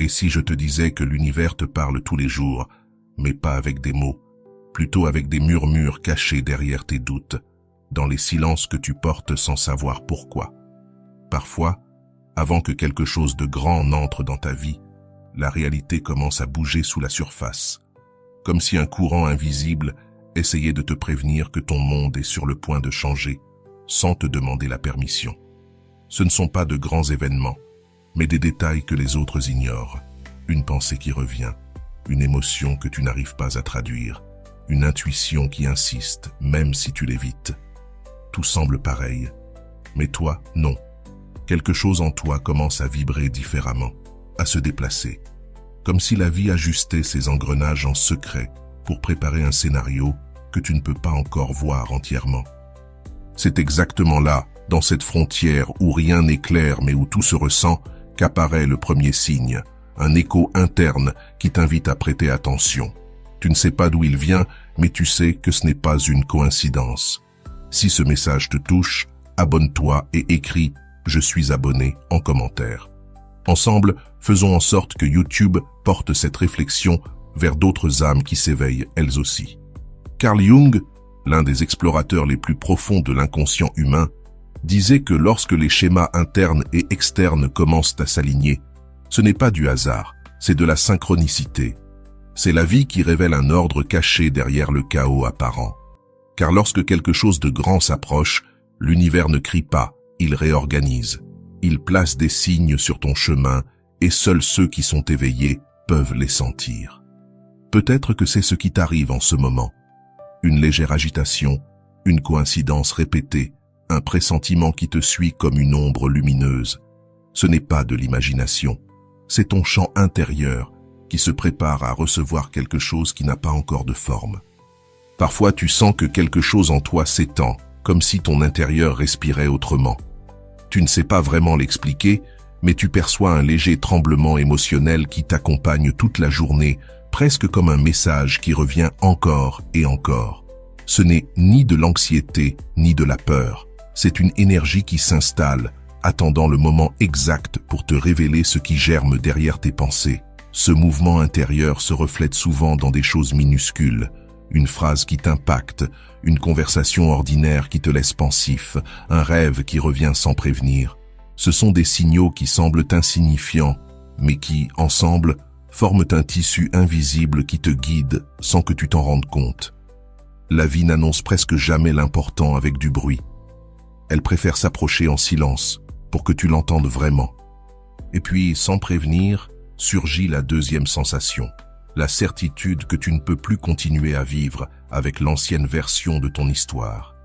Et si je te disais que l'univers te parle tous les jours, mais pas avec des mots, plutôt avec des murmures cachés derrière tes doutes, dans les silences que tu portes sans savoir pourquoi. Parfois, avant que quelque chose de grand n'entre dans ta vie, la réalité commence à bouger sous la surface, comme si un courant invisible essayait de te prévenir que ton monde est sur le point de changer, sans te demander la permission. Ce ne sont pas de grands événements, mais des détails que les autres ignorent, une pensée qui revient, une émotion que tu n'arrives pas à traduire, une intuition qui insiste, même si tu l'évites. Tout semble pareil, mais toi, non. Quelque chose en toi commence à vibrer différemment, à se déplacer, comme si la vie ajustait ses engrenages en secret pour préparer un scénario que tu ne peux pas encore voir entièrement. C'est exactement là, dans cette frontière où rien n'est clair mais où tout se ressent, qu'apparaît le premier signe, un écho interne qui t'invite à prêter attention. Tu ne sais pas d'où il vient, mais tu sais que ce n'est pas une coïncidence. Si ce message te touche, abonne-toi et écris « Je suis abonné » en commentaire. Ensemble, faisons en sorte que YouTube porte cette réflexion vers d'autres âmes qui s'éveillent elles aussi. Carl Jung, l'un des explorateurs les plus profonds de l'inconscient humain, disait que lorsque les schémas internes et externes commencent à s'aligner, ce n'est pas du hasard, c'est de la synchronicité. C'est la vie qui révèle un ordre caché derrière le chaos apparent. Car lorsque quelque chose de grand s'approche, l'univers ne crie pas, il réorganise. Il place des signes sur ton chemin et seuls ceux qui sont éveillés peuvent les sentir. Peut-être que c'est ce qui t'arrive en ce moment. Une légère agitation, une coïncidence répétée, un pressentiment qui te suit comme une ombre lumineuse. Ce n'est pas de l'imagination, c'est ton champ intérieur qui se prépare à recevoir quelque chose qui n'a pas encore de forme. Parfois tu sens que quelque chose en toi s'étend, comme si ton intérieur respirait autrement. Tu ne sais pas vraiment l'expliquer, mais tu perçois un léger tremblement émotionnel qui t'accompagne toute la journée, presque comme un message qui revient encore et encore. Ce n'est ni de l'anxiété, ni de la peur. C'est une énergie qui s'installe, attendant le moment exact pour te révéler ce qui germe derrière tes pensées. Ce mouvement intérieur se reflète souvent dans des choses minuscules. Une phrase qui t'impacte, une conversation ordinaire qui te laisse pensif, un rêve qui revient sans prévenir. Ce sont des signaux qui semblent insignifiants, mais qui, ensemble, forment un tissu invisible qui te guide sans que tu t'en rendes compte. La vie n'annonce presque jamais l'important avec du bruit. Elle préfère s'approcher en silence pour que tu l'entendes vraiment. Et puis, sans prévenir, surgit la deuxième sensation, la certitude que tu ne peux plus continuer à vivre avec l'ancienne version de ton histoire.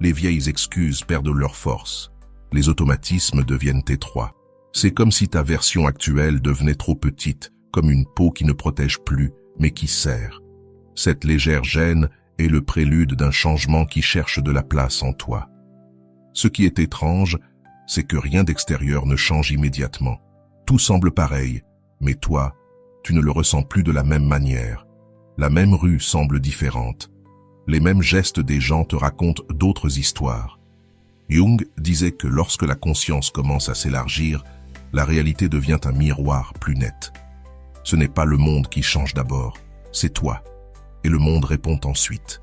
Les vieilles excuses perdent leur force. Les automatismes deviennent étroits. C'est comme si ta version actuelle devenait trop petite, comme une peau qui ne protège plus, mais qui serre. Cette légère gêne est le prélude d'un changement qui cherche de la place en toi. Ce qui est étrange, c'est que rien d'extérieur ne change immédiatement. Tout semble pareil, mais toi, tu ne le ressens plus de la même manière. La même rue semble différente. Les mêmes gestes des gens te racontent d'autres histoires. Jung disait que lorsque la conscience commence à s'élargir, la réalité devient un miroir plus net. Ce n'est pas le monde qui change d'abord, c'est toi. Et le monde répond ensuite.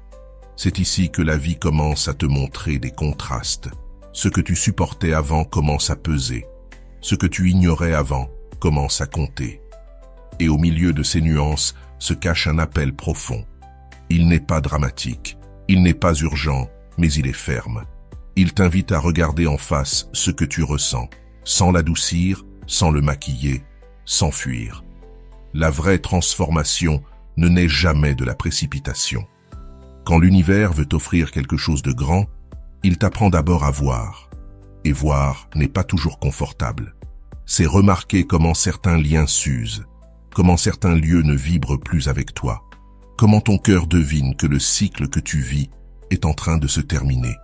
C'est ici que la vie commence à te montrer des contrastes. Ce que tu supportais avant commence à peser. Ce que tu ignorais avant commence à compter. Et au milieu de ces nuances se cache un appel profond. Il n'est pas dramatique, il n'est pas urgent, mais il est ferme. Il t'invite à regarder en face ce que tu ressens, sans l'adoucir, sans le maquiller, sans fuir. La vraie transformation ne naît jamais de la précipitation. Quand l'univers veut t'offrir quelque chose de grand, il t'apprend d'abord à voir. Et voir n'est pas toujours confortable. C'est remarquer comment certains liens s'usent, comment certains lieux ne vibrent plus avec toi, comment ton cœur devine que le cycle que tu vis est en train de se terminer.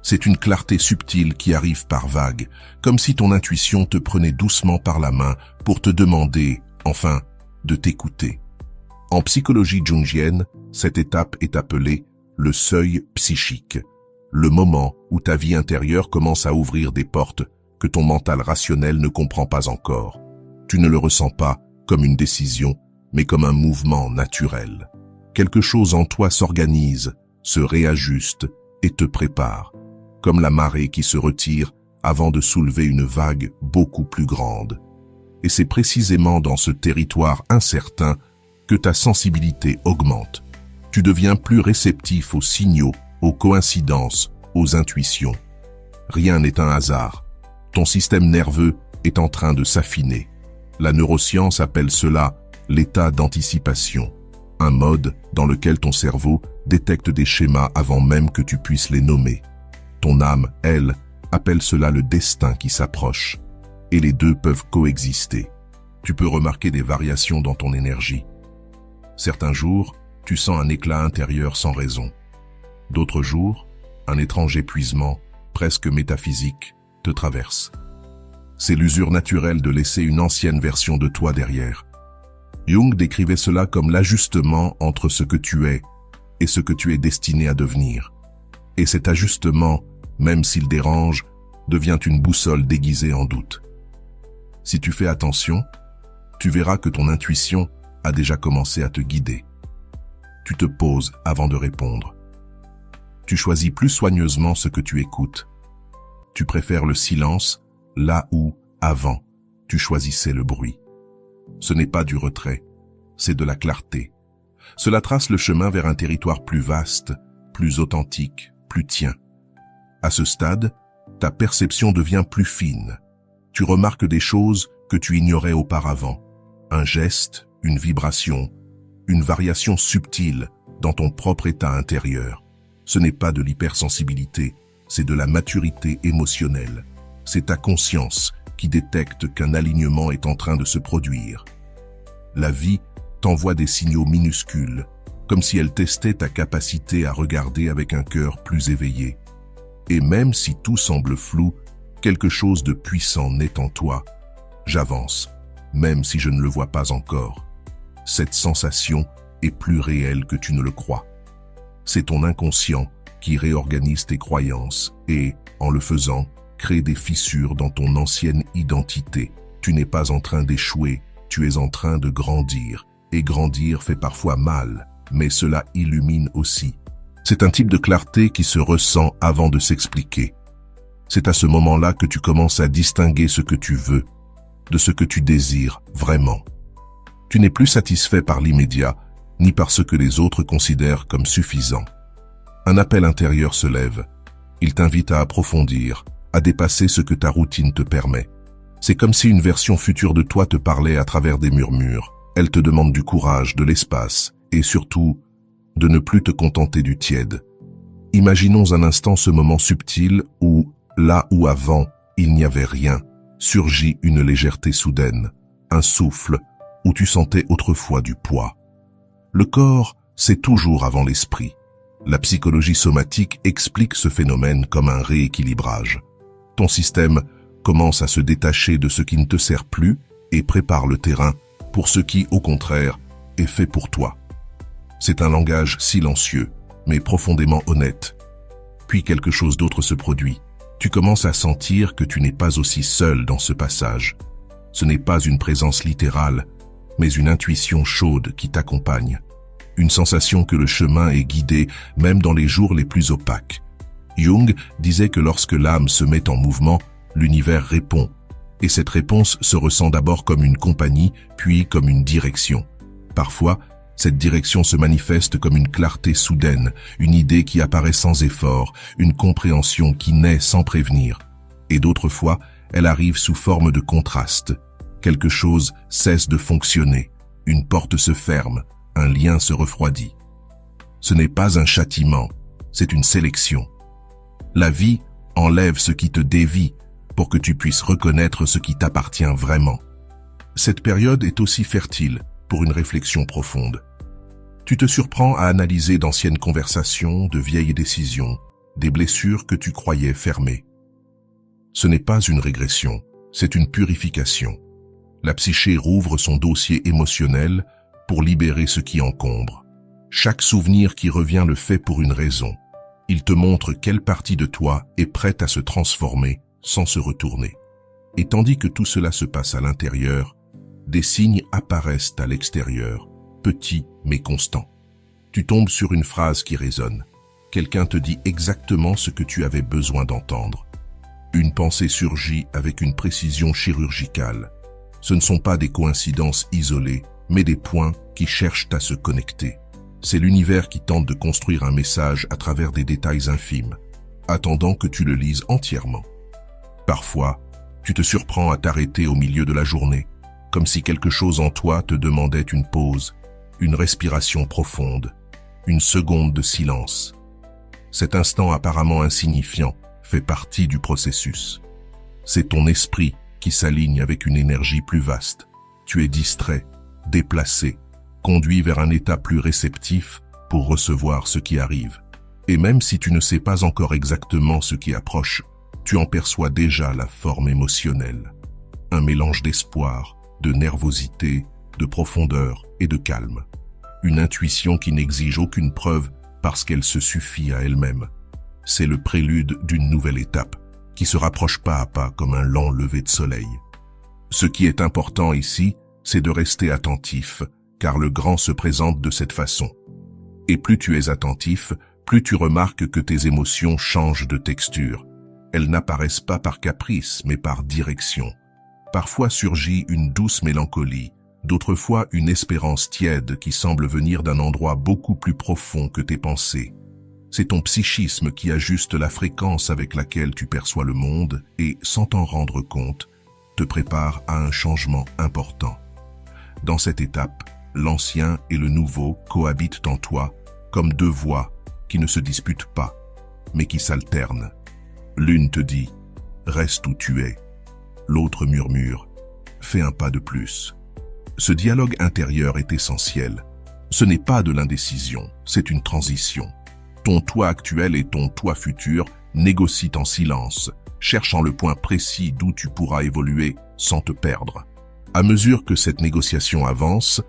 C'est une clarté subtile qui arrive par vagues, comme si ton intuition te prenait doucement par la main pour te demander, enfin, de t'écouter. En psychologie jungienne, cette étape est appelée le seuil psychique, le moment où ta vie intérieure commence à ouvrir des portes que ton mental rationnel ne comprend pas encore. Tu ne le ressens pas comme une décision, mais comme un mouvement naturel. Quelque chose en toi s'organise, se réajuste et te prépare, comme la marée qui se retire avant de soulever une vague beaucoup plus grande. Et c'est précisément dans ce territoire incertain que ta sensibilité augmente. Tu deviens plus réceptif aux signaux, aux coïncidences, aux intuitions. Rien n'est un hasard. Ton système nerveux est en train de s'affiner. La neuroscience appelle cela l'état d'anticipation, un mode dans lequel ton cerveau détecte des schémas avant même que tu puisses les nommer. Ton âme, elle, appelle cela le destin qui s'approche, et les deux peuvent coexister. Tu peux remarquer des variations dans ton énergie. Certains jours, tu sens un éclat intérieur sans raison. D'autres jours, un étrange épuisement, presque métaphysique, te traverse. C'est l'usure naturelle de laisser une ancienne version de toi derrière. Jung décrivait cela comme l'ajustement entre ce que tu es et ce que tu es destiné à devenir. Et cet ajustement, même s'il dérange, devient une boussole déguisée en doute. Si tu fais attention, tu verras que ton intuition a déjà commencé à te guider. Tu te poses avant de répondre. Tu choisis plus soigneusement ce que tu écoutes. Tu préfères le silence, là où, avant, tu choisissais le bruit. Ce n'est pas du retrait, c'est de la clarté. Cela trace le chemin vers un territoire plus vaste, plus authentique, plus tien. À ce stade, ta perception devient plus fine. Tu remarques des choses que tu ignorais auparavant. Un geste, une vibration, une variation subtile dans ton propre état intérieur. Ce n'est pas de l'hypersensibilité, c'est de la maturité émotionnelle. C'est ta conscience qui détecte qu'un alignement est en train de se produire. La vie t'envoie des signaux minuscules, comme si elle testait ta capacité à regarder avec un cœur plus éveillé. Et même si tout semble flou, quelque chose de puissant naît en toi. J'avance, même si je ne le vois pas encore. Cette sensation est plus réelle que tu ne le crois. C'est ton inconscient qui réorganise tes croyances et, en le faisant, crée des fissures dans ton ancienne identité. Tu n'es pas en train d'échouer, tu es en train de grandir. Et grandir fait parfois mal, mais cela illumine aussi. C'est un type de clarté qui se ressent avant de s'expliquer. C'est à ce moment-là que tu commences à distinguer ce que tu veux, de ce que tu désires vraiment. Tu n'es plus satisfait par l'immédiat, ni par ce que les autres considèrent comme suffisant. Un appel intérieur se lève. Il t'invite à approfondir, à dépasser ce que ta routine te permet. C'est comme si une version future de toi te parlait à travers des murmures. Elle te demande du courage, de l'espace, et surtout, de ne plus te contenter du tiède. Imaginons un instant ce moment subtil où, là où avant, il n'y avait rien, surgit une légèreté soudaine, un souffle où tu sentais autrefois du poids. Le corps, c'est toujours avant l'esprit. La psychologie somatique explique ce phénomène comme un rééquilibrage. Ton système commence à se détacher de ce qui ne te sert plus et prépare le terrain pour ce qui, au contraire, est fait pour toi. C'est un langage silencieux, mais profondément honnête. Puis quelque chose d'autre se produit. Tu commences à sentir que tu n'es pas aussi seul dans ce passage. Ce n'est pas une présence littérale, mais une intuition chaude qui t'accompagne. Une sensation que le chemin est guidé même dans les jours les plus opaques. Jung disait que lorsque l'âme se met en mouvement, l'univers répond. Et cette réponse se ressent d'abord comme une compagnie, puis comme une direction. Parfois, cette direction se manifeste comme une clarté soudaine, une idée qui apparaît sans effort, une compréhension qui naît sans prévenir. Et d'autres fois, elle arrive sous forme de contraste. Quelque chose cesse de fonctionner, une porte se ferme, un lien se refroidit. Ce n'est pas un châtiment, c'est une sélection. La vie enlève ce qui te dévie pour que tu puisses reconnaître ce qui t'appartient vraiment. Cette période est aussi fertile pour une réflexion profonde. Tu te surprends à analyser d'anciennes conversations, de vieilles décisions, des blessures que tu croyais fermées. Ce n'est pas une régression, c'est une purification. La psyché rouvre son dossier émotionnel pour libérer ce qui encombre. Chaque souvenir qui revient le fait pour une raison. Il te montre quelle partie de toi est prête à se transformer sans se retourner. Et tandis que tout cela se passe à l'intérieur, des signes apparaissent à l'extérieur, petits mais constants. Tu tombes sur une phrase qui résonne. Quelqu'un te dit exactement ce que tu avais besoin d'entendre. Une pensée surgit avec une précision chirurgicale. Ce ne sont pas des coïncidences isolées, mais des points qui cherchent à se connecter. C'est l'univers qui tente de construire un message à travers des détails infimes, attendant que tu le lises entièrement. Parfois, tu te surprends à t'arrêter au milieu de la journée, comme si quelque chose en toi te demandait une pause, une respiration profonde, une seconde de silence. Cet instant apparemment insignifiant fait partie du processus. C'est ton esprit qui s'aligne avec une énergie plus vaste. Tu es distrait, déplacé, conduit vers un état plus réceptif pour recevoir ce qui arrive. Et même si tu ne sais pas encore exactement ce qui approche, tu en perçois déjà la forme émotionnelle. Un mélange d'espoir, de nervosité, de profondeur et de calme. Une intuition qui n'exige aucune preuve parce qu'elle se suffit à elle-même. C'est le prélude d'une nouvelle étape, qui se rapproche pas à pas comme un lent lever de soleil. Ce qui est important ici, c'est de rester attentif, car le grand se présente de cette façon. Et plus tu es attentif, plus tu remarques que tes émotions changent de texture. Elles n'apparaissent pas par caprice, mais par direction. Parfois surgit une douce mélancolie, d'autres fois une espérance tiède qui semble venir d'un endroit beaucoup plus profond que tes pensées. C'est ton psychisme qui ajuste la fréquence avec laquelle tu perçois le monde et, sans t'en rendre compte, te prépare à un changement important. Dans cette étape, l'ancien et le nouveau cohabitent en toi comme deux voix qui ne se disputent pas, mais qui s'alternent. L'une te dit « Reste où tu es ». L'autre murmure « Fais un pas de plus ». Ce dialogue intérieur est essentiel. Ce n'est pas de l'indécision, c'est une transition. Ton toi actuel et ton toi futur négocient en silence, cherchant le point précis d'où tu pourras évoluer sans te perdre. À mesure que cette négociation avance,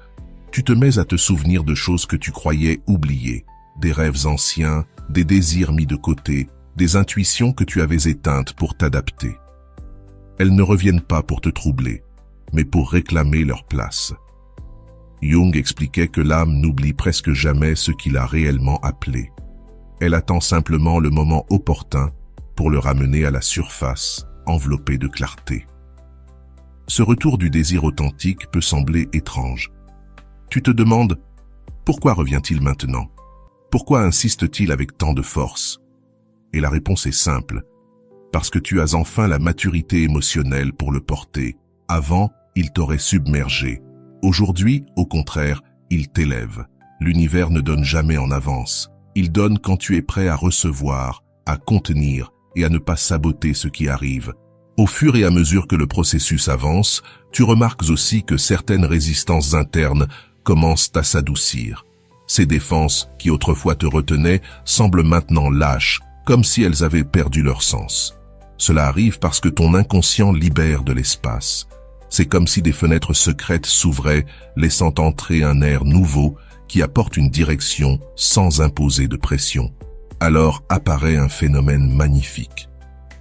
tu te mets à te souvenir de choses que tu croyais oubliées, des rêves anciens, des désirs mis de côté, des intuitions que tu avais éteintes pour t'adapter. Elles ne reviennent pas pour te troubler, mais pour réclamer leur place. Jung expliquait que l'âme n'oublie presque jamais ce qu'il a réellement appelé. Elle attend simplement le moment opportun pour le ramener à la surface, enveloppé de clarté. Ce retour du désir authentique peut sembler étrange. Tu te demandes, pourquoi revient-il maintenant? Pourquoi insiste-t-il avec tant de force? Et la réponse est simple, parce que tu as enfin la maturité émotionnelle pour le porter. Avant, il t'aurait submergé. Aujourd'hui, au contraire, il t'élève. L'univers ne donne jamais en avance. Il donne quand tu es prêt à recevoir, à contenir et à ne pas saboter ce qui arrive. Au fur et à mesure que le processus avance, tu remarques aussi que certaines résistances internes commencent à s'adoucir. Ces défenses qui autrefois te retenaient semblent maintenant lâches, comme si elles avaient perdu leur sens. Cela arrive parce que ton inconscient libère de l'espace. C'est comme si des fenêtres secrètes s'ouvraient, laissant entrer un air nouveau qui apporte une direction sans imposer de pression. Alors apparaît un phénomène magnifique,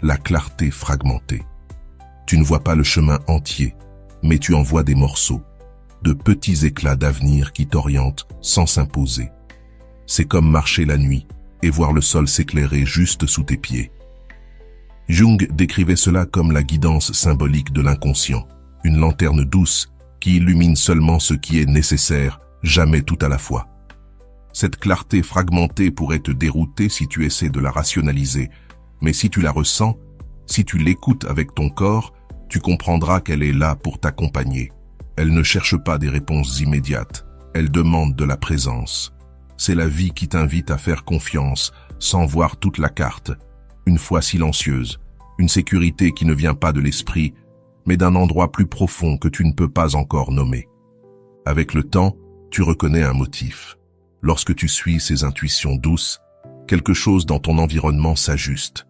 la clarté fragmentée. Tu ne vois pas le chemin entier, mais tu en vois des morceaux, de petits éclats d'avenir qui t'orientent sans s'imposer. C'est comme marcher la nuit et voir le sol s'éclairer juste sous tes pieds. Jung décrivait cela comme la guidance symbolique de l'inconscient, une lanterne douce qui illumine seulement ce qui est nécessaire, jamais tout à la fois. Cette clarté fragmentée pourrait te dérouter si tu essaies de la rationaliser, mais si tu la ressens, si tu l'écoutes avec ton corps, tu comprendras qu'elle est là pour t'accompagner. Elle ne cherche pas des réponses immédiates, elle demande de la présence. C'est la vie qui t'invite à faire confiance, sans voir toute la carte. Une foi silencieuse, une sécurité qui ne vient pas de l'esprit, mais d'un endroit plus profond que tu ne peux pas encore nommer. Avec le temps, tu reconnais un motif. Lorsque tu suis ces intuitions douces, quelque chose dans ton environnement s'ajuste.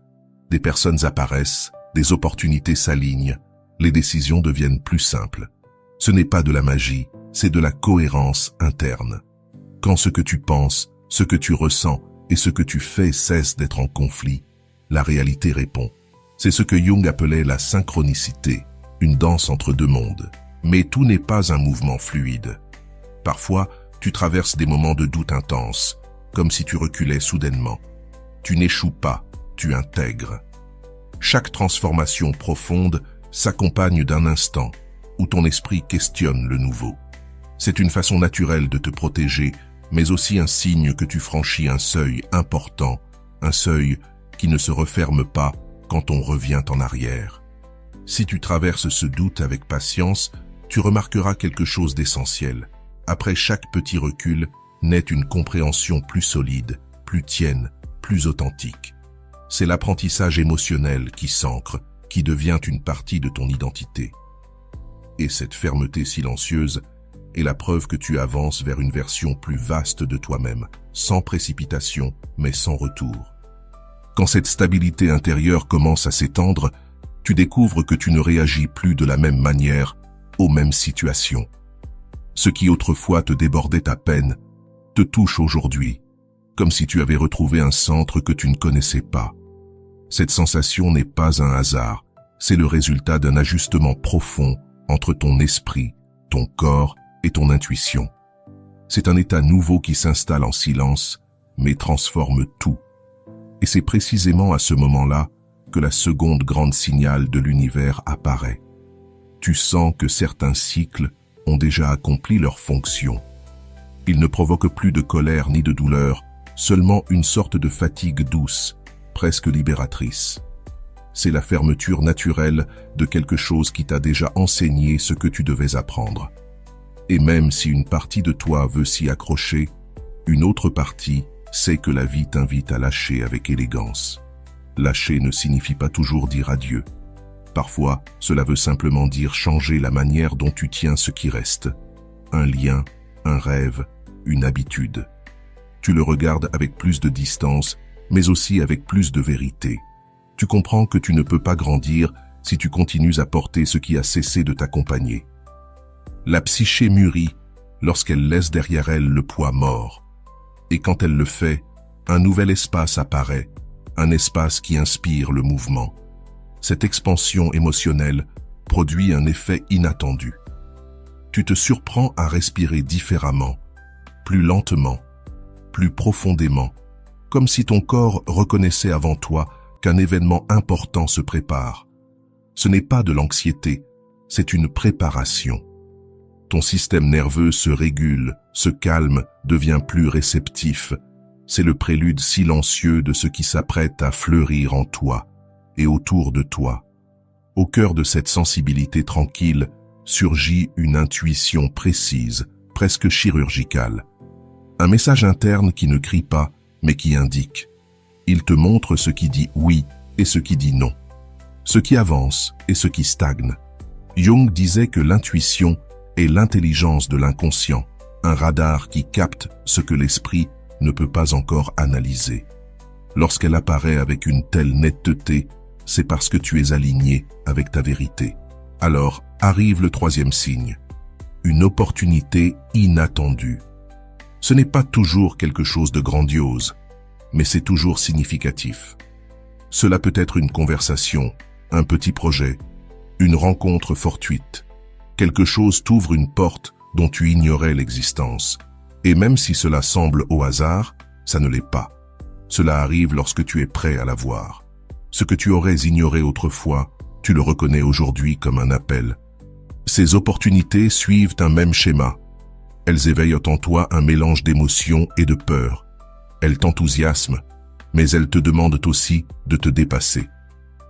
Des personnes apparaissent, des opportunités s'alignent, les décisions deviennent plus simples. Ce n'est pas de la magie, c'est de la cohérence interne. Quand ce que tu penses, ce que tu ressens et ce que tu fais cessent d'être en conflit, la réalité répond. C'est ce que Jung appelait la synchronicité, une danse entre deux mondes. Mais tout n'est pas un mouvement fluide. Parfois, tu traverses des moments de doute intense, comme si tu reculais soudainement. Tu n'échoues pas, tu intègres. Chaque transformation profonde s'accompagne d'un instant où ton esprit questionne le nouveau. C'est une façon naturelle de te protéger, mais aussi un signe que tu franchis un seuil important, un seuil qui ne se referme pas quand on revient en arrière. Si tu traverses ce doute avec patience, tu remarqueras quelque chose d'essentiel. Après chaque petit recul, naît une compréhension plus solide, plus tienne, plus authentique. C'est l'apprentissage émotionnel qui s'ancre, qui devient une partie de ton identité. Et cette fermeté silencieuse est la preuve que tu avances vers une version plus vaste de toi-même, sans précipitation, mais sans retour. Quand cette stabilité intérieure commence à s'étendre, tu découvres que tu ne réagis plus de la même manière aux mêmes situations. Ce qui autrefois te débordait à peine, te touche aujourd'hui, comme si tu avais retrouvé un centre que tu ne connaissais pas. Cette sensation n'est pas un hasard, c'est le résultat d'un ajustement profond entre ton esprit, ton corps et ton intuition. C'est un état nouveau qui s'installe en silence, mais transforme tout. Et c'est précisément à ce moment-là que la seconde grande signal de l'univers apparaît. Tu sens que certains cycles ont déjà accompli leur fonction. Ils ne provoquent plus de colère ni de douleur, seulement une sorte de fatigue douce, presque libératrice. C'est la fermeture naturelle de quelque chose qui t'a déjà enseigné ce que tu devais apprendre. Et même si une partie de toi veut s'y accrocher, une autre partie sait que la vie t'invite à lâcher avec élégance. Lâcher ne signifie pas toujours dire adieu. Parfois, cela veut simplement dire changer la manière dont tu tiens ce qui reste. Un lien, un rêve, une habitude. Tu le regardes avec plus de distance, mais aussi avec plus de vérité. Tu comprends que tu ne peux pas grandir si tu continues à porter ce qui a cessé de t'accompagner. La psyché mûrit lorsqu'elle laisse derrière elle le poids mort. Et quand elle le fait, un nouvel espace apparaît, un espace qui inspire le mouvement. Cette expansion émotionnelle produit un effet inattendu. Tu te surprends à respirer différemment, plus lentement, plus profondément, comme si ton corps reconnaissait avant toi qu'un événement important se prépare. Ce n'est pas de l'anxiété, c'est une préparation. Ton système nerveux se régule, se calme, devient plus réceptif. C'est le prélude silencieux de ce qui s'apprête à fleurir en toi et autour de toi. Au cœur de cette sensibilité tranquille surgit une intuition précise, presque chirurgicale. Un message interne qui ne crie pas, mais qui indique. Il te montre ce qui dit oui et ce qui dit non, ce qui avance et ce qui stagne. Jung disait que l'intuition est l'intelligence de l'inconscient, un radar qui capte ce que l'esprit ne peut pas encore analyser. Lorsqu'elle apparaît avec une telle netteté, c'est parce que tu es aligné avec ta vérité. Alors arrive le troisième signe, une opportunité inattendue. Ce n'est pas toujours quelque chose de grandiose, mais c'est toujours significatif. Cela peut être une conversation, un petit projet, une rencontre fortuite. Quelque chose t'ouvre une porte dont tu ignorais l'existence. Et même si cela semble au hasard, ça ne l'est pas. Cela arrive lorsque tu es prêt à la voir. Ce que tu aurais ignoré autrefois, tu le reconnais aujourd'hui comme un appel. Ces opportunités suivent un même schéma. Elles éveillent en toi un mélange d'émotions et de peur. Elles t'enthousiasment, mais elles te demandent aussi de te dépasser.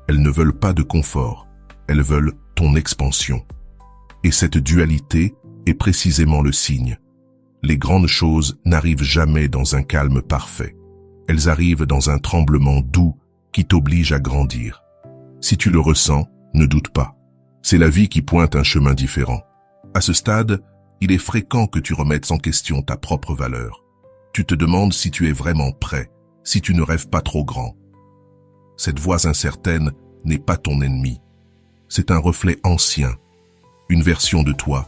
Elles ne veulent pas de confort, elles veulent ton expansion. Et cette dualité est précisément le signe. Les grandes choses n'arrivent jamais dans un calme parfait. Elles arrivent dans un tremblement doux qui t'oblige à grandir. Si tu le ressens, ne doute pas. C'est la vie qui pointe un chemin différent. À ce stade, il est fréquent que tu remettes en question ta propre valeur. Tu te demandes si tu es vraiment prêt, si tu ne rêves pas trop grand. Cette voix incertaine n'est pas ton ennemi. C'est un reflet ancien, une version de toi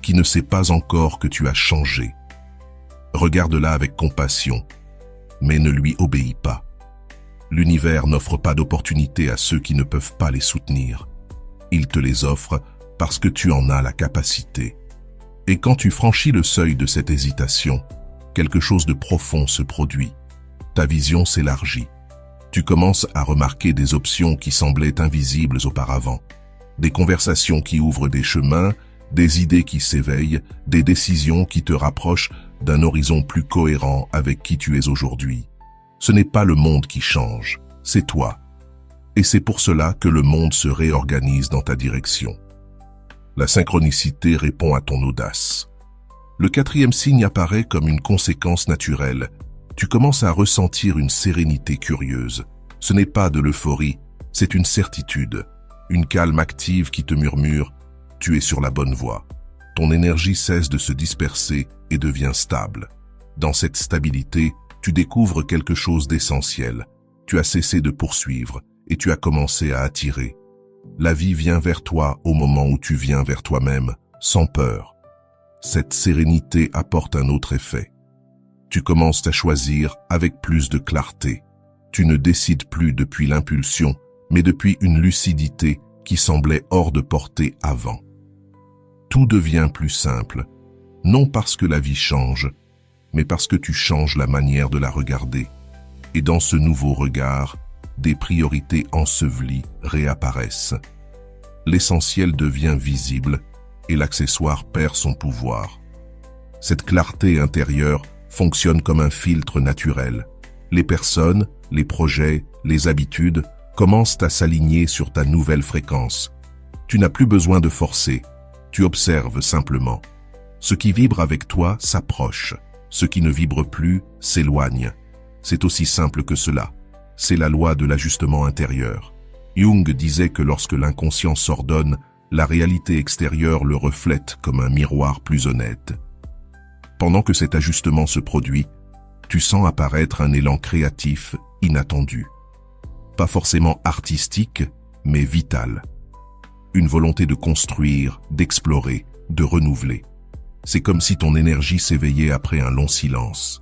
qui ne sait pas encore que tu as changé. Regarde-la avec compassion, mais ne lui obéis pas. L'univers n'offre pas d'opportunités à ceux qui ne peuvent pas les soutenir. Il te les offre parce que tu en as la capacité. Et quand tu franchis le seuil de cette hésitation, quelque chose de profond se produit. Ta vision s'élargit. Tu commences à remarquer des options qui semblaient invisibles auparavant, des conversations qui ouvrent des chemins, des idées qui s'éveillent, des décisions qui te rapprochent d'un horizon plus cohérent avec qui tu es aujourd'hui. Ce n'est pas le monde qui change, c'est toi. Et c'est pour cela que le monde se réorganise dans ta direction. La synchronicité répond à ton audace. Le 4e signe apparaît comme une conséquence naturelle. Tu commences à ressentir une sérénité curieuse. Ce n'est pas de l'euphorie, c'est une certitude, une calme active qui te murmure « Tu es sur la bonne voie ». Ton énergie cesse de se disperser et devient stable. Dans cette stabilité, tu découvres quelque chose d'essentiel. Tu as cessé de poursuivre et tu as commencé à attirer. La vie vient vers toi au moment où tu viens vers toi-même, sans peur. Cette sérénité apporte un autre effet. Tu commences à choisir avec plus de clarté. Tu ne décides plus depuis l'impulsion, mais depuis une lucidité qui semblait hors de portée avant. Tout devient plus simple, non parce que la vie change, mais parce que tu changes la manière de la regarder. Et dans ce nouveau regard, des priorités ensevelies réapparaissent. L'essentiel devient visible et l'accessoire perd son pouvoir. Cette clarté intérieure fonctionne comme un filtre naturel. Les personnes, les projets, les habitudes commencent à s'aligner sur ta nouvelle fréquence. Tu n'as plus besoin de forcer, tu observes simplement. Ce qui vibre avec toi s'approche, ce qui ne vibre plus s'éloigne. C'est aussi simple que cela. C'est la loi de l'ajustement intérieur. Jung disait que lorsque l'inconscient s'ordonne, la réalité extérieure le reflète comme un miroir plus honnête. Pendant que cet ajustement se produit, tu sens apparaître un élan créatif inattendu. Pas forcément artistique, mais vital. Une volonté de construire, d'explorer, de renouveler. C'est comme si ton énergie s'éveillait après un long silence.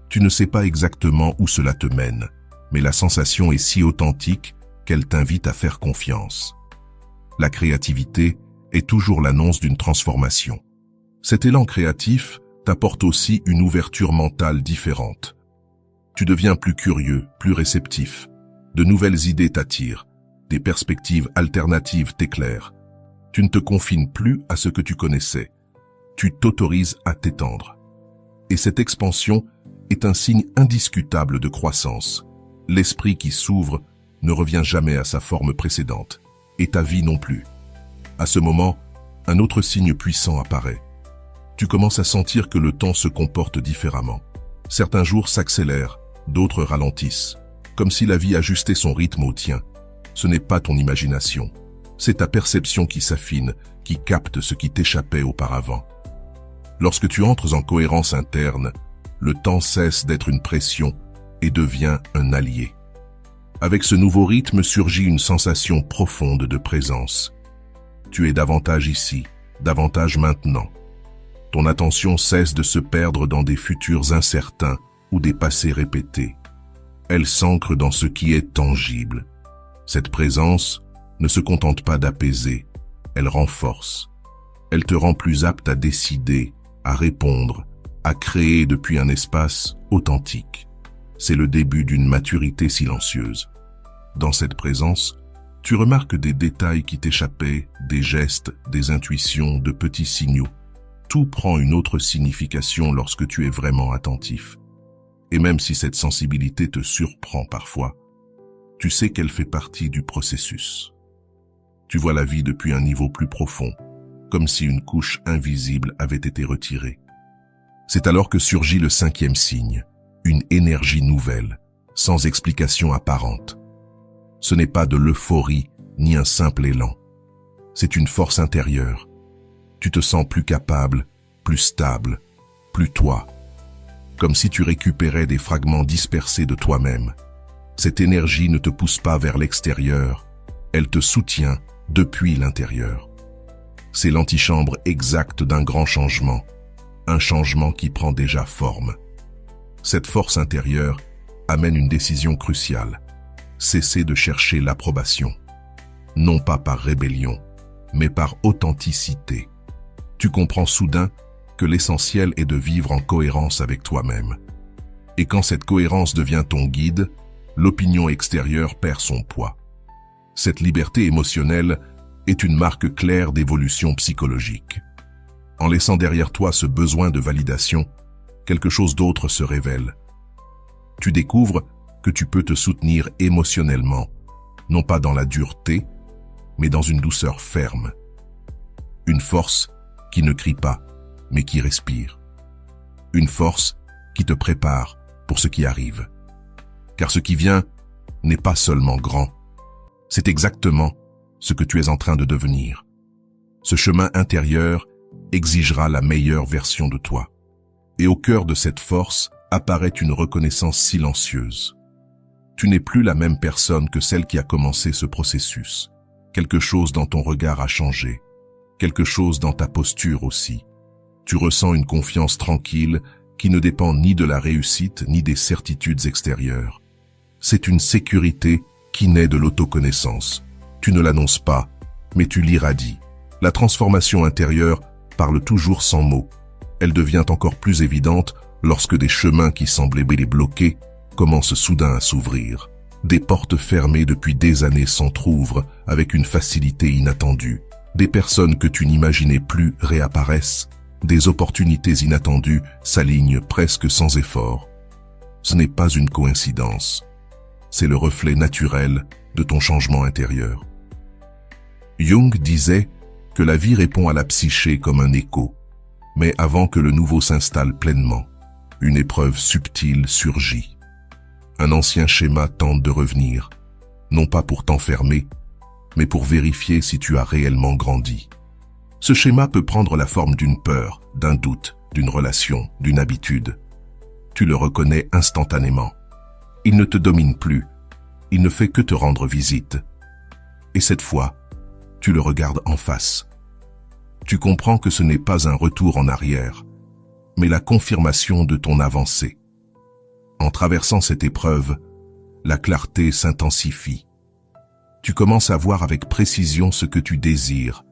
Tu ne sais pas exactement où cela te mène, mais la sensation est si authentique qu'elle t'invite à faire confiance. La créativité est toujours l'annonce d'une transformation. Cet élan créatif t'apporte aussi une ouverture mentale différente. Tu deviens plus curieux, plus réceptif. De nouvelles idées t'attirent, des perspectives alternatives t'éclairent. Tu ne te confines plus à ce que tu connaissais. Tu t'autorises à t'étendre. Et cette expansion est un signe indiscutable de croissance. L'esprit qui s'ouvre ne revient jamais à sa forme précédente, et ta vie non plus. À ce moment, un autre signe puissant apparaît. Tu commences à sentir que le temps se comporte différemment. Certains jours s'accélèrent, d'autres ralentissent, comme si la vie ajustait son rythme au tien. Ce n'est pas ton imagination, c'est ta perception qui s'affine, qui capte ce qui t'échappait auparavant. Lorsque tu entres en cohérence interne, le temps cesse d'être une pression et devient un allié. Avec ce nouveau rythme surgit une sensation profonde de présence. Tu es davantage ici, davantage maintenant. Ton attention cesse de se perdre dans des futurs incertains ou des passés répétés. Elle s'ancre dans ce qui est tangible. Cette présence ne se contente pas d'apaiser, elle renforce. Elle te rend plus apte à décider, à répondre, à créer depuis un espace authentique. C'est le début d'une maturité silencieuse. Dans cette présence, tu remarques des détails qui t'échappaient, des gestes, des intuitions, de petits signaux. Tout prend une autre signification lorsque tu es vraiment attentif. Et même si cette sensibilité te surprend parfois, tu sais qu'elle fait partie du processus. Tu vois la vie depuis un niveau plus profond, comme si une couche invisible avait été retirée. C'est alors que surgit le 5e signe, une énergie nouvelle, sans explication apparente. Ce n'est pas de l'euphorie ni un simple élan. C'est une force intérieure. Tu te sens plus capable, plus stable, plus toi. Comme si tu récupérais des fragments dispersés de toi-même. Cette énergie ne te pousse pas vers l'extérieur, elle te soutient depuis l'intérieur. C'est l'antichambre exacte d'un grand changement, un changement qui prend déjà forme. Cette force intérieure amène une décision cruciale. Cesser de chercher l'approbation. Non pas par rébellion, mais par authenticité. Tu comprends soudain que l'essentiel est de vivre en cohérence avec toi-même. Et quand cette cohérence devient ton guide, l'opinion extérieure perd son poids. Cette liberté émotionnelle est une marque claire d'évolution psychologique. En laissant derrière toi ce besoin de validation, quelque chose d'autre se révèle. Tu découvres que tu peux te soutenir émotionnellement, non pas dans la dureté, mais dans une douceur ferme. Une force qui ne crie pas, mais qui respire. Une force qui te prépare pour ce qui arrive. Car ce qui vient n'est pas seulement grand, c'est exactement ce que tu es en train de devenir. Ce chemin intérieur exigera la meilleure version de toi. Et au cœur de cette force apparaît une reconnaissance silencieuse. Tu n'es plus la même personne que celle qui a commencé ce processus. Quelque chose dans ton regard a changé. Quelque chose dans ta posture aussi. Tu ressens une confiance tranquille qui ne dépend ni de la réussite ni des certitudes extérieures. C'est une sécurité qui naît de l'autoconnaissance. Tu ne l'annonces pas, mais tu l'irradies. La transformation intérieure parle toujours sans mots. Elle devient encore plus évidente lorsque des chemins qui semblaient bloqués commencent soudain à s'ouvrir. Des portes fermées depuis des années s'entr'ouvrent avec une facilité inattendue. Des personnes que tu n'imaginais plus réapparaissent. Des opportunités inattendues s'alignent presque sans effort. Ce n'est pas une coïncidence. C'est le reflet naturel de ton changement intérieur. Jung disait que la vie répond à la psyché comme un écho. Mais avant que le nouveau s'installe pleinement, une épreuve subtile surgit. Un ancien schéma tente de revenir, non pas pour t'enfermer, mais pour vérifier si tu as réellement grandi. Ce schéma peut prendre la forme d'une peur, d'un doute, d'une relation, d'une habitude. Tu le reconnais instantanément. Il ne te domine plus, il ne fait que te rendre visite. Et cette fois, tu le regardes en face. Tu comprends que ce n'est pas un retour en arrière, mais la confirmation de ton avancée. En traversant cette épreuve, la clarté s'intensifie. Tu commences à voir avec précision ce que tu désires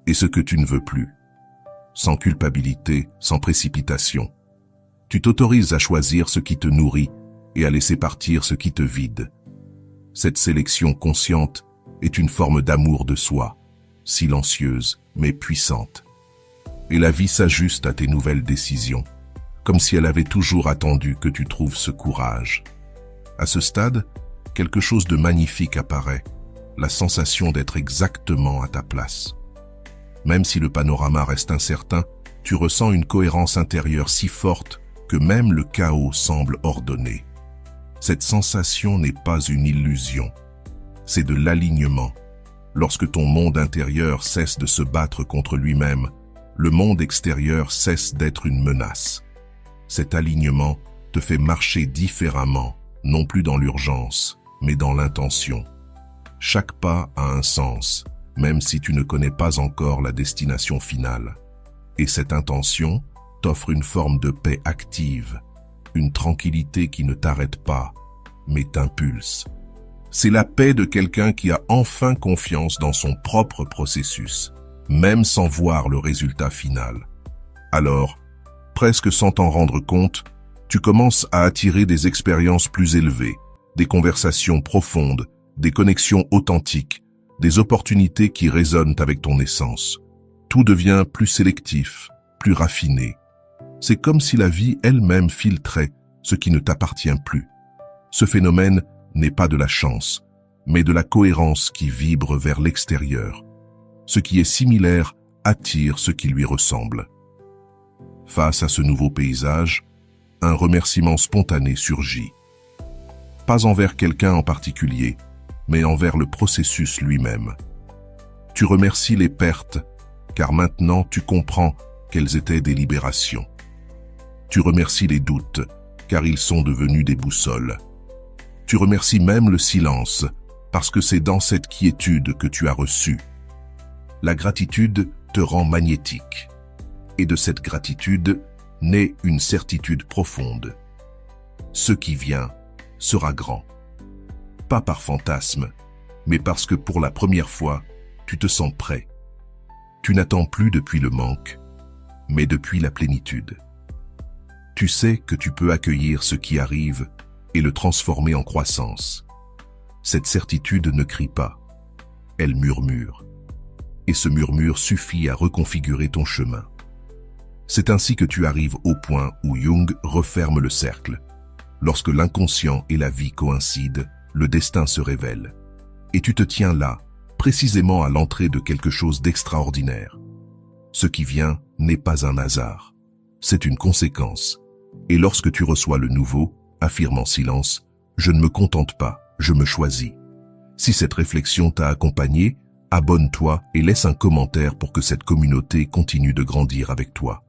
et ce que tu ne veux plus. Sans culpabilité, sans précipitation. Tu t'autorises à choisir ce qui te nourrit et à laisser partir ce qui te vide. Cette sélection consciente est une forme d'amour de soi, silencieuse mais puissante. Et la vie s'ajuste à tes nouvelles décisions, comme si elle avait toujours attendu que tu trouves ce courage. À ce stade, quelque chose de magnifique apparaît, la sensation d'être exactement à ta place. Même si le panorama reste incertain, tu ressens une cohérence intérieure si forte que même le chaos semble ordonné. Cette sensation n'est pas une illusion, c'est de l'alignement. Lorsque ton monde intérieur cesse de se battre contre lui-même, le monde extérieur cesse d'être une menace. Cet alignement te fait marcher différemment, non plus dans l'urgence, mais dans l'intention. Chaque pas a un sens, même si tu ne connais pas encore la destination finale. Et cette intention t'offre une forme de paix active, une tranquillité qui ne t'arrête pas, mais t'impulse. C'est la paix de quelqu'un qui a enfin confiance dans son propre processus, même sans voir le résultat final. Alors, presque sans t'en rendre compte, tu commences à attirer des expériences plus élevées, des conversations profondes, des connexions authentiques, des opportunités qui résonnent avec ton essence. Tout devient plus sélectif, plus raffiné. C'est comme si la vie elle-même filtrait ce qui ne t'appartient plus. Ce phénomène n'est pas de la chance, mais de la cohérence qui vibre vers l'extérieur. Ce qui est similaire attire ce qui lui ressemble. Face à ce nouveau paysage, un remerciement spontané surgit. Pas envers quelqu'un en particulier, mais envers le processus lui-même. Tu remercies les pertes, car maintenant tu comprends qu'elles étaient des libérations. Tu remercies les doutes, car ils sont devenus des boussoles. Tu remercies même le silence, parce que c'est dans cette quiétude que tu as reçu. La gratitude te rend magnétique. Et de cette gratitude naît une certitude profonde. Ce qui vient sera grand. Pas par fantasme, mais parce que pour la première fois, tu te sens prêt. Tu n'attends plus depuis le manque, mais depuis la plénitude. Tu sais que tu peux accueillir ce qui arrive et le transformer en croissance. Cette certitude ne crie pas, elle murmure. Et ce murmure suffit à reconfigurer ton chemin. C'est ainsi que tu arrives au point où Jung referme le cercle. Lorsque l'inconscient et la vie coïncident, le destin se révèle. Et tu te tiens là, précisément à l'entrée de quelque chose d'extraordinaire. Ce qui vient n'est pas un hasard, c'est une conséquence. Et lorsque tu reçois le nouveau, affirme en silence, « Je ne me contente pas, je me choisis ». Si cette réflexion t'a accompagné, abonne-toi et laisse un commentaire pour que cette communauté continue de grandir avec toi.